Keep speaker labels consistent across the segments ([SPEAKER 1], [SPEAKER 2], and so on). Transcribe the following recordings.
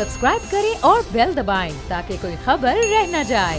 [SPEAKER 1] Subscribe करें और bell दबाएं ताकि कोई खबर रह न जाए।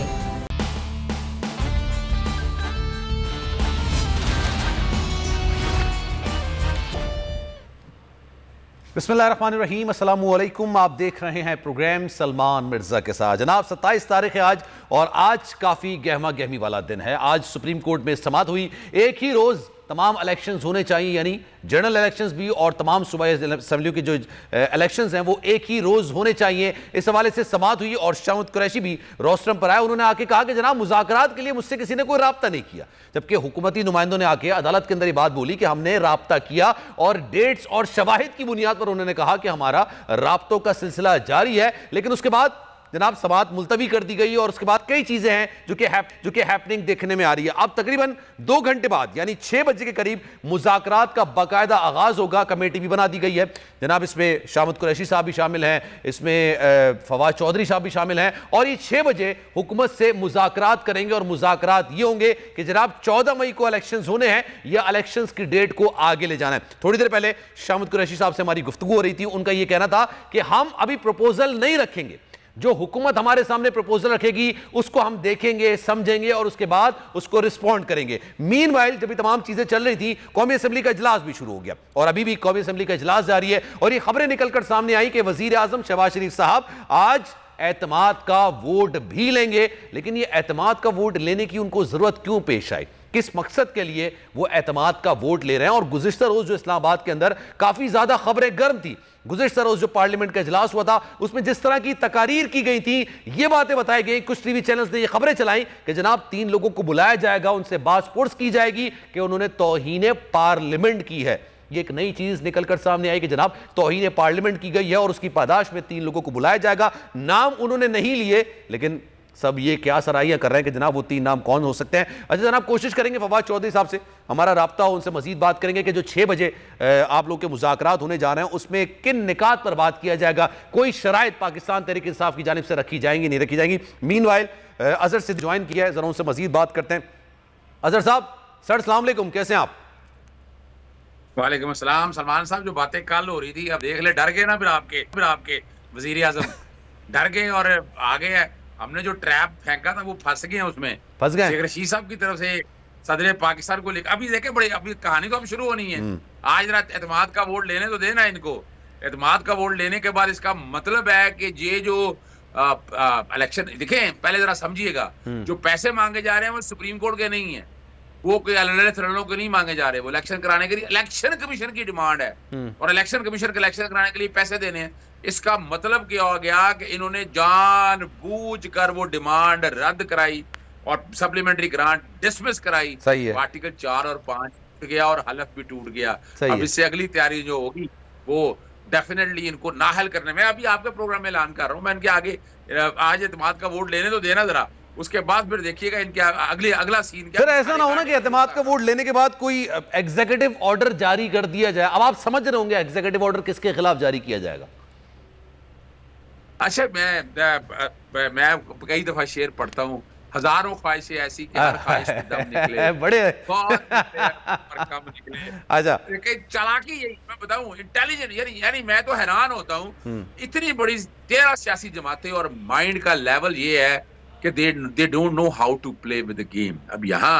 [SPEAKER 2] बिस्मिल्लाहिर्रहमानिर्रहीम, अस्सलाम वालेकुम। आप देख रहे हैं प्रोग्राम सलमान मिर्ज़ा के साथ। जनाब 27 तारीख है आज और आज काफ़ी गहमा गहमी वाला दिन है। आज सुप्रीम कोर्ट में समाअत हुई। एक ही रोज़ तमाम इलेक्शंस होने चाहिए, यानी जनरल इलेक्शंस भी और तमाम सूबाई असम्बलियों के जो इलेक्शंस हैं वो एक ही रोज़ होने चाहिए। इस हवाले से समाअत हुई और शाहिद कुरैशी भी रोस्टरम पर आए। उन्होंने आके कहा कि जनाब मुज़ाकरात के लिए मुझसे किसी ने कोई राब्ता नहीं किया, जबकि हुकूमती नुमाइंदों ने आके अदालत के अंदर ये बात बोली कि हमने राब्ता किया और डेट्स और शवाहिद की बुनियाद पर उन्होंने कहा कि हमारा राब्तों का सिलसिला जारी है। लेकिन उसके बाद जनाब समाअत मुलतवी कर दी गई और उसके बाद कई चीजें हैं जो कि हैपनिंग देखने में आ रही है। अब तकरीबन 2 घंटे बाद यानी 6 बजे के करीब मुज़ाकरात का बाकायदा आगाज होगा। कमेटी भी बना दी गई है। जनाब इसमें शाहिद कुरैशी साहब भी शामिल हैं, इसमें फवाद चौधरी साहब भी शामिल हैं और ये 6 बजे हुकूमत से मुज़ाकरात करेंगे और मुज़ाकरात ये होंगे कि जनाब 14 मई को इलेक्शंस होने हैं या इलेक्शंस की डेट को आगे ले जाना है। थोड़ी देर पहले शाहिद कुरैशी साहब से हमारी गुफ्तगू हो रही थी। उनका यह कहना था कि हम अभी प्रपोजल नहीं रखेंगे, जो हुकूमत हमारे सामने प्रपोजल रखेगी उसको हम देखेंगे, समझेंगे और उसके बाद उसको रिस्पॉन्ड करेंगे। मीनवाइल जब ये तमाम चीजें चल रही थी, कौमी असेंबली का इजलास भी शुरू हो गया और अभी भी कौमी असेंबली का इजलास जारी है और ये खबरें निकलकर सामने आई कि वजीर आजम शहबाज शरीफ साहब आज एतमाद का वोट भी लेंगे। लेकिन ये एतमाद का वोट लेने की उनको जरूरत क्यों पेश आई, किस मकसद के लिए वो एतमाद का वोट ले रहे हैं? और गुज़िश्ता रोज जो इस्लामाबाद के अंदर काफी ज्यादा खबरें गर्म थी, गुज़िश्ता रोज जो पार्लियामेंट का इजलास हुआ था उसमें जिस तरह की तकारीर की गई थी, ये बातें बताई गई। कुछ टीवी चैनल्स ने ये खबरें चलाई कि जनाब 3 लोगों को बुलाया जाएगा, उनसे बात की जाएगी कि उन्होंने तौहीन पार्लियामेंट की है। ये एक नई चीज निकलकर सामने आई कि जनाब तौहीन पार्लियामेंट की गई है और उसकी पादाश में 3 लोगों को बुलाया जाएगा। नाम उन्होंने नहीं लिए, लेकिन सब ये क्या सराहियां कर रहे हैं कि जनाब वो 3 नाम कौन हो सकते हैं। अच्छा जनाब, कोशिश करेंगे फवाद चौधरी साहब से हमारा राब्ता हो, उनसे मजीद बात करेंगे कि जो 6 बजे आप लोग के मुज़ाकरात होने जा रहे हैं उसमें किन निकात पर बात किया जाएगा, कोई शराइत पाकिस्तान तहरीक इंसाफ की जानिब से रखी जाएंगी नहीं रखी जाएंगी। मीनवाइल अजहर से ज्वाइन किया है, जरा उनसे मजीद बात करते हैं। अजहर साहब, सर अस्सलाम वालेकुम, कैसे हैं आप?
[SPEAKER 3] वालेकुम अस्सलाम। सलमान साहब, जो बातें कल हो रही थी अब देख ले, डर गए ना फिर आपके वजीर आजम डर गए और आ गए। हमने जो ट्रैप फेंका था वो फंस गए, उसमें फंस गए। शेख रशीद साहब की तरफ से सदर पाकिस्तान को लेकर अभी देखे बड़े, अभी कहानी तो अब शुरू होनी है। आज रात एतमाद का वोट लेने तो देना इनको। एतमाद का वोट लेने के बाद इसका मतलब है कि ये जो इलेक्शन देखें, पहले जरा समझिएगा, जो पैसे मांगे जा रहे हैं वो सुप्रीम कोर्ट के नहीं है, वो कोई अलग थलड़ों के नहीं मांगे जा रहे, वो इलेक्शन कराने के लिए इलेक्शन कमीशन की डिमांड है और इलेक्शन कमीशन के इलेक्शन कराने के लिए पैसे देने हैं। इसका मतलब क्या हो गया कि इन्होंने जानबूझकर वो डिमांड रद्द कराई और सप्लीमेंट्री ग्रांट डिसमिस कराई।
[SPEAKER 2] सही है।
[SPEAKER 3] आर्टिकल 4 और 5 टूट गया और हलफ भी टूट गया। अब इससे अगली तैयारी जो होगी वो डेफिनेटली इनको नाहल करने में, अभी आपके प्रोग्राम में ऐलान कर रहा हूँ मैं, इनके आगे आज एतमाद का वोट लेने तो देना जरा, उसके बाद फिर देखिएगा इनके अगला सीन क्या।
[SPEAKER 2] फिर ऐसा ना हो ना कि एतमाद का वोट लेने के बाद कोई एग्जीक्यूटिव ऑर्डर जारी कर दिया जाए। अब आप समझ रहे होंगे एग्जीक्यूटिव ऑर्डर किसके खिलाफ जारी किया जाएगा।
[SPEAKER 3] अच्छा, मैं कई दफा शेर पढ़ता हूँ, हजारों ख्वाहिशें ऐसी कि हर ख्वाहिश में दम निकले,
[SPEAKER 2] बड़े
[SPEAKER 3] बहुत कम निकले।
[SPEAKER 2] अच्छा,
[SPEAKER 3] चालाकी यही मैं बताऊं, इंटेलिजेंट, यानी मैं तो हैरान होता हूँ, इतनी बड़ी 13 सियासी जमातें और माइंड का लेवल ये है कि they don't know how to play with the game. अब यहाँ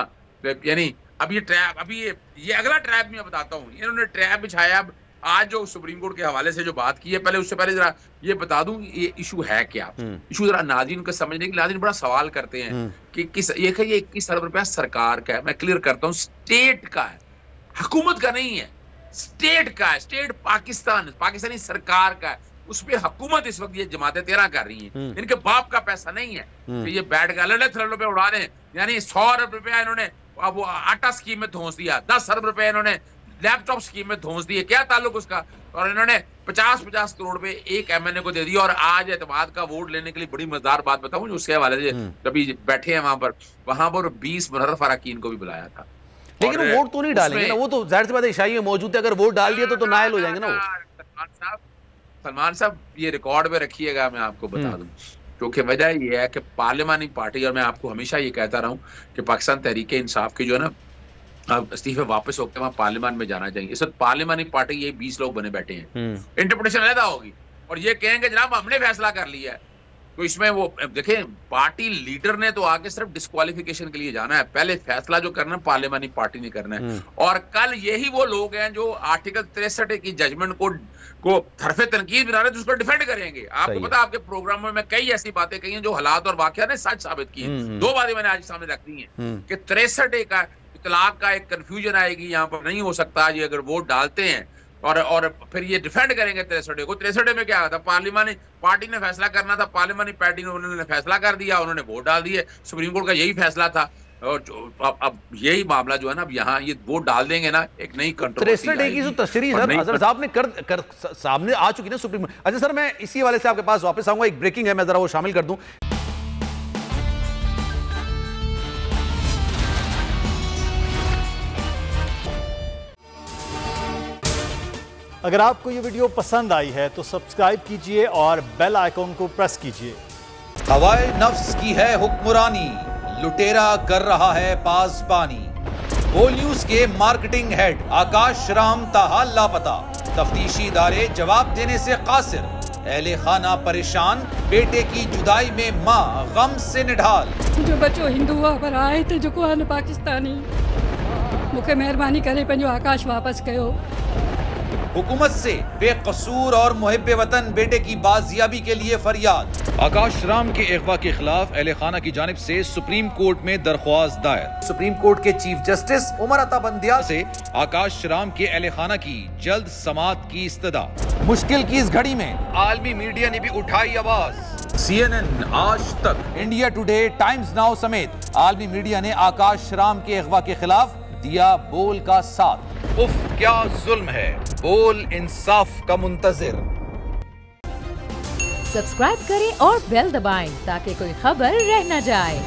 [SPEAKER 3] यानी अब ये ट्रैप, अभी ये अगला ट्रैप मैं बताता हूँ। इन्होंने ट्रैप बिछाया। अब आज जो सुप्रीम कोर्ट के हवाले से जो बात की है, पहले उससे पहले जरा ये बता दूं ये इशू है क्या। इशू जरा नाज़रीन को समझने के लिए, नाज़रीन बड़ा सवाल करते हैं कि ये 21 अरब रुपया सरकार का है। मैं क्लियर करता हूँ, स्टेट का है, हुकूमत का नहीं है, स्टेट का है। स्टेट पाकिस्तानी सरकार का है। उस पर हुकूमत इस वक्त ये जमातें 13 कर रही हैं। इनके बाप का पैसा नहीं है कि ये बैठ कर अलग थलड़ों पे उड़ा रहे हैं। यानी 100 अरब रुपया इन्होंने अब वो आटा स्कीम में धोस दिया, 10 अरब रुपए इन्होंने लैपटॉप स्कीम में धोस दिए, क्या ताल्लुक उसका। और इन्होंने 50-50 करोड़ रुपए एक एमएनए को दे दिया। और आज एतमाद का वोट लेने के लिए बड़ी मजेदार बात बताऊं, जो उसके हवाले से कभी बैठे हैं वहां पर 20 मुनर्रफ अरकान को भी बुलाया था।
[SPEAKER 2] लेकिन वोट तो नहीं डालेंगे ना, वो तो जाहिर सी बात है ईसाई में मौजूद है। अगर वोट डाल दिया तो नायल हो जाएंगे ना वो।
[SPEAKER 3] सलमान साहब, ये रिकॉर्ड में रखिएगा, मैं आपको बता दूं, क्योंकि वजह ये है कि पार्लियामानी पार्टी, और मैं आपको हमेशा ये कहता रहा हूं कि पाकिस्तान तहरीक इंसाफ की जो है ना इस्तीफे वापस होकर वहां पार्लियामान में जाना चाहिए। इस वक्त पार्लियामानी पार्टी ये 20 लोग बने बैठे हैं, इंटरप्रिटेशन अलग होगी और ये कहेंगे जनाब हमने फैसला कर लिया है, तो इसमें वो देखें पार्टी लीडर ने तो आगे सिर्फ डिस्क्वालिफिकेशन के लिए जाना है, पहले फैसला जो करना है पार्लियामानी पार्टी ने करना है। और कल यही वो लोग हैं जो आर्टिकल 63 की जजमेंट को हरफे तनकीद बना रहे हैं, उसको डिफेंड करेंगे। आपको पता है आपके प्रोग्राम में मैं कई ऐसी बातें कही हैं जो हालात और वाकया ने सच साबित की हैं। 2 बातें मैंने आज सामने रख दी हैं कि 63 का इतलाक का एक कंफ्यूजन आएगी, यहाँ पर नहीं हो सकता ये अगर वोट डालते हैं और फिर ये डिफेंड करेंगे 63 को। 63 में क्या था, पार्लियामानी पार्टी ने फैसला करना था, पार्लियामानी पार्टी ने उन्होंने फैसला कर दिया, उन्होंने वोट डाल दिए, सुप्रीम कोर्ट का यही फैसला था। और अब यही मामला जो है ना, अब यहाँ ये वोट डाल देंगे ना, एक नई कंट्रोवर्सी
[SPEAKER 2] 63 की जो तशरीह सर अजहर साहब ने कर सामने आ चुकी ना सुप्रीम। अच्छा सर, मैं इसी हवाले से आपके पास वापस आऊंगा, एक ब्रेकिंग है, मैं जरा वो शामिल कर दूं।
[SPEAKER 4] अगर आपको ये वीडियो पसंद आई है तो सब्सक्राइब कीजिए और बेल आइकॉन को प्रेस कीजिए।
[SPEAKER 2] हवाए नफ्स की है हुक्मरानी, लुटेरा कर रहा है पासबानी। बोल न्यूज के मार्केटिंग हेड आकाश राम ताहाल लापता, तफ्तीशी इदारे जवाब देने से कासिर। अहले खाना परेशान, बेटे की जुदाई में माँ गम से निढाल।
[SPEAKER 5] जो बच्चो हिंदू हुआ पर आए थे जो को पाकिस्तानी, मुझे मेहरबानी करे पंहिंजो आकाश वापस कयो।
[SPEAKER 2] हुकूमत से बेकसूर और मुहिब्बे वतन बेटे की बाजियाबी के लिए फरियाद। आकाश राम के अगवा के खिलाफ अहले खाना की जानिब से सुप्रीम कोर्ट में दरख्वास्त दायर। सुप्रीम कोर्ट के चीफ जस्टिस उमर अता बंदियाल से आकाश राम के अहले खाना की जल्द समाअत की इस्तदा। मुश्किल की इस घड़ी में आलमी मीडिया ने भी उठाई आवाज। CNN, आज तक, इंडिया टुडे, टाइम्स नाउ समेत आलमी मीडिया ने आकाश राम के अगवा के खिलाफ दिया बोल का साथ। उफ क्या जुल्म है, बोल इंसाफ का मुंतजिर।
[SPEAKER 1] सब्सक्राइब करें और बेल दबाएं ताकि कोई खबर रह न जाए।